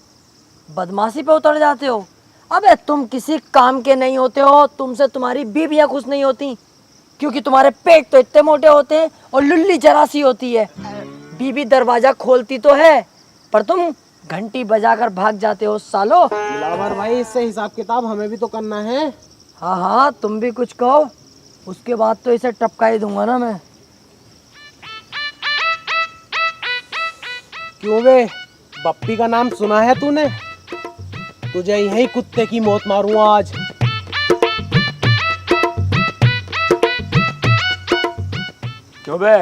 बदमाशी पे उतर जाते हो। अबे तुम किसी काम के नहीं होते हो, तुमसे तुम्हारी बीवियां खुश नहीं होती, क्योंकि तुम्हारे पेट तो इतने मोटे होते हैं और लुल्ली जरा सी होती है। बीवी दरवाजा खोलती तो है, पर तुम घंटी बजाकर भाग जाते हो सालो। दिलावर भाई, इससे हिसाब किताब हमें भी तो करना है। हाँ हाँ, तुम भी कुछ कहो, उसके बाद तो इसे टपका ही दूंगा ना मैं। क्यों बे, बप्पी का नाम सुना है तूने? तुझे यही कुत्ते की मौत मारूंगा आज। क्यों बे,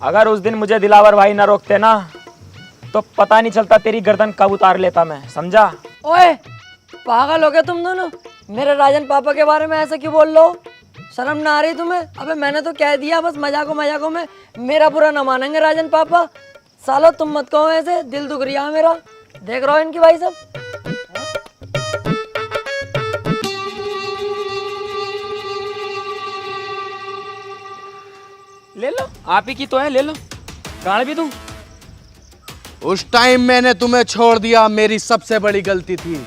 अगर उस दिन मुझे दिलावर भाई ना रोकते ना, तो पता नहीं चलता तेरी गर्दन कब उतार लेता मैं, समझा? ओए, पागल हो गए तुम दोनों? मेरे राजन पापा के बारे में ऐसा क्यों बोल लो? शर्म ना आ रही तुम्हें? अबे मैंने तो कह दिया, बस मजाकों में मेरा बुरा ना मानेंगे राजन पापा। सालो तुम मत कहो ऐसे, दिल दुख रिया है मेरा। देख रहा हो इनकी भाई सब। ले लो, आप ही की तो है, ले लो। गाड़ भी दूं? उस टाइम मैंने तुम्हें छोड़ दिया, मेरी सबसे बड़ी गलती थी,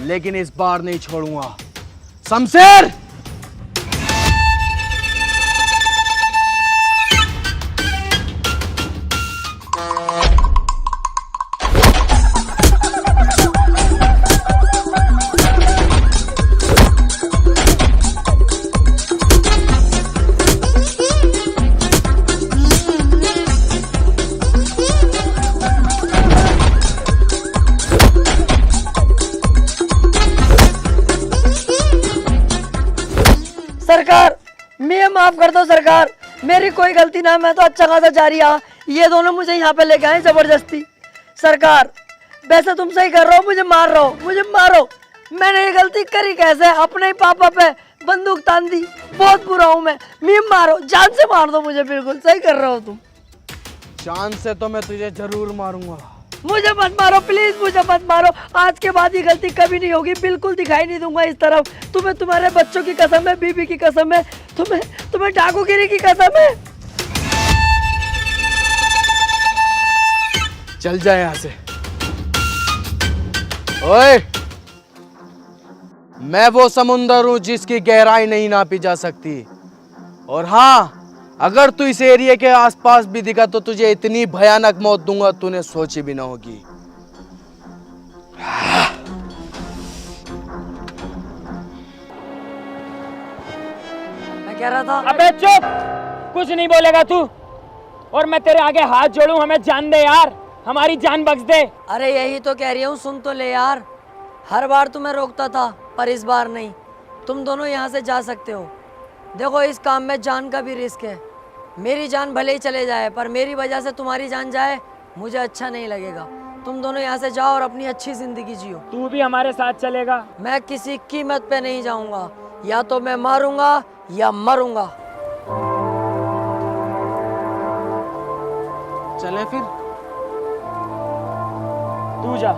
लेकिन इस बार नहीं छोड़ूंगा। शमशेर, सरकार, मैं माफ कर दो सरकार, मेरी कोई गलती ना, मैं तो अच्छा खासा जा रही। ये दोनों मुझे यहाँ पे लेके आए जबरदस्ती। सरकार, वैसे तुम सही कर रहे हो, मुझे मार रहे हो, मुझे मारो। मैंने ये गलती करी कैसे? अपने ही पापा पे बंदूक तान दी। बहुत बुरा हूँ मैं मारो, जान से मार दो मुझे। बिल्कुल सही कर रहे हो तुम। जान से तो मैं तुझे जरूर मारूंगा। मुझे मत मारो प्लीज, मुझे मत मारो। आज के बाद ये गलती कभी नहीं होगी, बिल्कुल दिखाई नहीं दूंगा इस तरफ। तुम्हें तुम्हारे बच्चों की कसम है, बीबी की कसम है, तुम्हें डाकूगिरी की कसम है। चल जाए यहाँ से। ओए, मैं वो समुंदर हूं जिसकी गहराई नहीं नापी जा सकती। और हाँ, अगर तू इस एरिया के आसपास भी दिखा तो तुझे इतनी भयानक मौत दूंगा तूने सोची भी ना होगी। मैं कह रहा था। अबे चुप, कुछ नहीं बोलेगा तू। और मैं तेरे आगे हाथ जोड़ूं, हमें जान दे यार, हमारी जान बख्श दे। अरे यही तो कह रही हूँ, सुन तो ले यार। हर बार तुम्हें रोकता था, पर इस बार नहीं। तुम दोनों यहाँ से जा सकते हो। देखो, इस काम में जान का भी रिस्क है। मेरी जान भले ही चले जाए, पर मेरी वजह से तुम्हारी जान जाए, मुझे अच्छा नहीं लगेगा। तुम दोनों यहाँ से जाओ और अपनी अच्छी जिंदगी जियो। तू भी हमारे साथ चलेगा? मैं किसी कीमत पे नहीं जाऊंगा, या तो मैं मारूंगा या मरूंगा। चले फिर। तू जा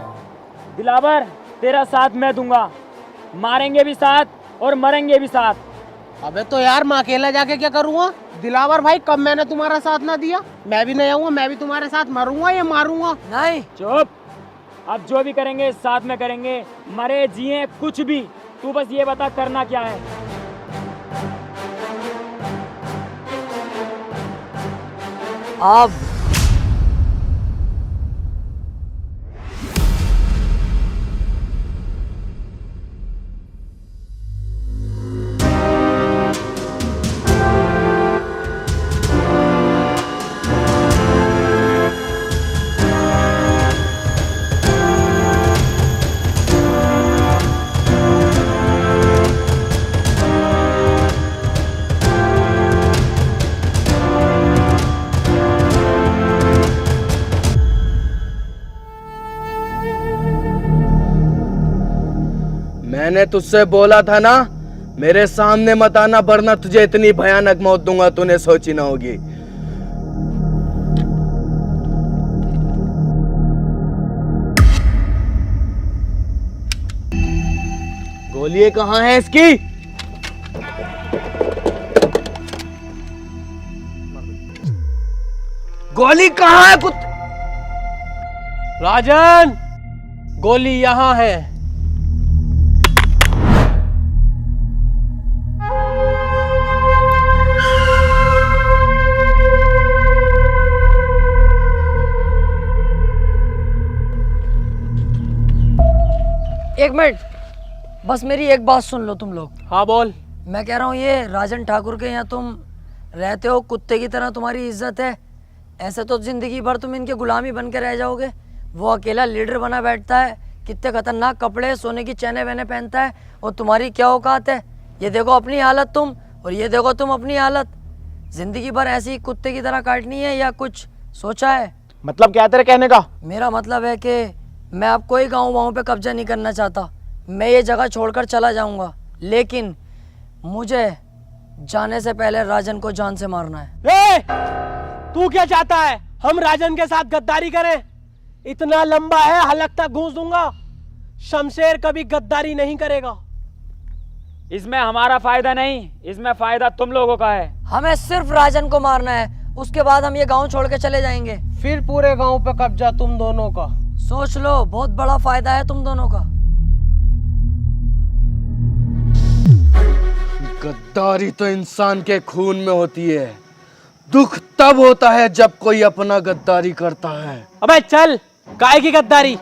दिलावर, तेरा साथ मैं दूंगा, मारेंगे भी साथ और मरेंगे भी साथ। अबे तो यार मैं अकेला जाके क्या करूँगा? दिलावर भाई, कब मैंने तुम्हारा साथ ना दिया? मैं भी नहीं आऊंगा, मैं भी तुम्हारे साथ मरूंगा या मारूंगा? नहीं, चुप। अब जो भी करेंगे साथ में करेंगे, मरे जिए कुछ भी, तू बस ये बता करना क्या है। अब मैंने तुझसे बोला था ना, मेरे सामने मत आना, वरना तुझे इतनी भयानक मौत दूंगा तूने सोची ना होगी। गोली कहाँ है इसकी? गोली कहाँ है राजन, गोली यहाँ है। एक मिनट, बस मेरी एक बात सुन लो तुम लोग। हाँ बोल। मैं कह रहा हूँ ये राजन ठाकुर के यहाँ तुम रहते हो, कुत्ते की तरह तुम्हारी इज्जत है। ऐसे तो जिंदगी भर तुम इनके गुलामी बन के रह जाओगे। वो अकेला लीडर बना बैठता है, कितने खतरनाक कपड़े, सोने की चैने वैने पहनता है, और तुम्हारी क्या औकात है? ये देखो अपनी हालत तुम, और ये देखो तुम अपनी हालत। जिंदगी भर ऐसी कुत्ते की तरह काटनी है या कुछ सोचा है? मतलब क्या तेरे कहने का? मेरा मतलब है कि मैं अब कोई गाँव वाँव पे कब्जा नहीं करना चाहता। मैं ये जगह छोड़कर चला जाऊंगा, लेकिन मुझे जाने से पहले राजन को जान से मारना है। तू क्या चाहता है? हम राजन के साथ गद्दारी करें? इतना लंबा है, हलक तक घूस दूंगा। शमशेर कभी गद्दारी नहीं करेगा। इसमें हमारा फायदा नहीं, इसमें फायदा तुम लोगों का है। हमें सिर्फ राजन को मारना है, उसके बाद हम ये गांव छोड़ के चले जाएंगे। फिर पूरे गांव पे कब्जा तुम दोनों का। सोच लो, बहुत बड़ा फायदा है तुम दोनों का। गद्दारी तो इंसान के खून में होती है। दुख तब होता है जब कोई अपना गद्दारी करता है। अबे चल, काहे की गद्दारी?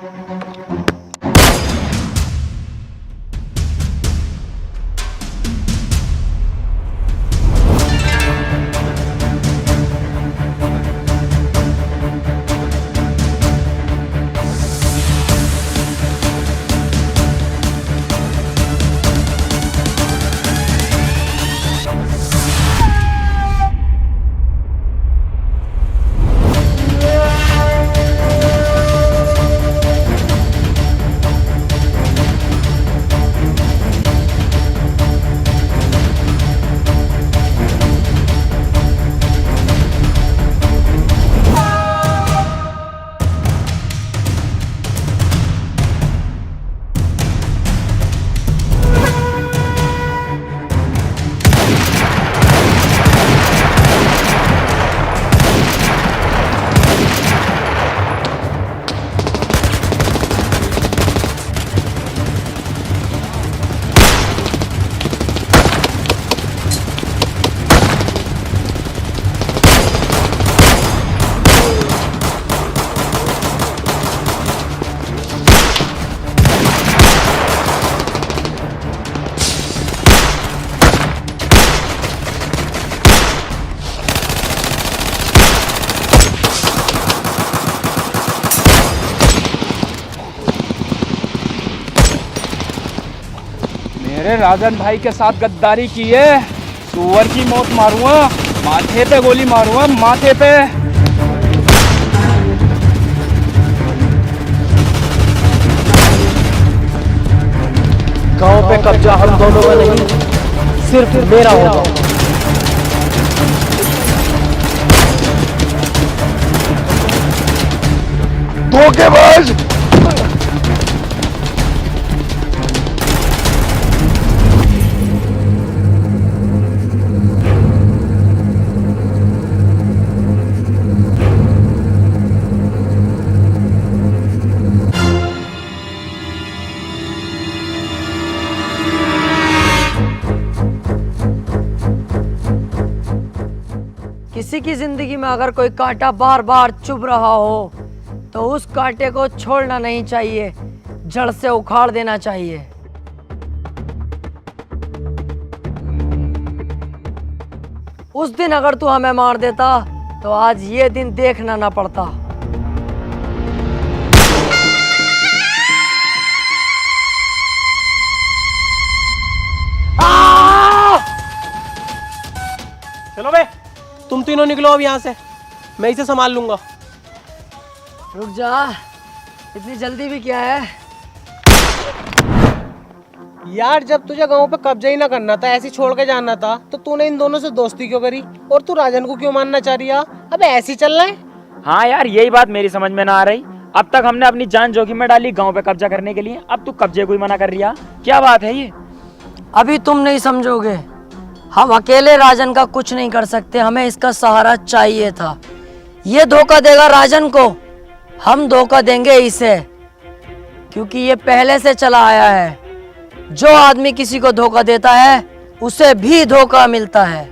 मेरे राजन भाई के साथ गद्दारी की है, सुअर की मौत मारूंगा, माथे पे गोली मारूंगा, माथे पे। गांव पे कब्जा हम दोनों का नहीं, सिर्फ मेरा होगा। धोखेबाज! किसी की जिंदगी में अगर कोई कांटा बार बार चुभ रहा हो तो उस कांटे को छोड़ना नहीं चाहिए, जड़ से उखाड़ देना चाहिए। उस दिन अगर तू हमें मार देता तो आज ये दिन देखना ना पड़ता। चलो बे, तुम तीनों निकलो अब यहाँ से, मैं इसे संभाल लूंगा। रुक जा, इतनी जल्दी भी क्या है? यार जब तुझे गांव पे कब्जा ही ना करना था, ऐसे छोड़ के जाना था, तो तूने इन दोनों से दोस्ती क्यों करी? और तू राजन को क्यों मानना चाह रही है? अबे ऐसे ही चलना है? हाँ यार, यही बात मेरी समझ में ना आ रही। अब तक हमने अपनी जान जोखिम में डाली गांव पे कब्जा करने के लिए, अब तू कब्जे को ही मना कर रही है। क्या बात है ये? अभी तुम नहीं समझोगे। हम अकेले राजन का कुछ नहीं कर सकते, हमें इसका सहारा चाहिए था। ये धोखा देगा राजन को, हम धोखा देंगे इसे, क्योंकि ये पहले से चला आया है। जो आदमी किसी को धोखा देता है उसे भी धोखा मिलता है।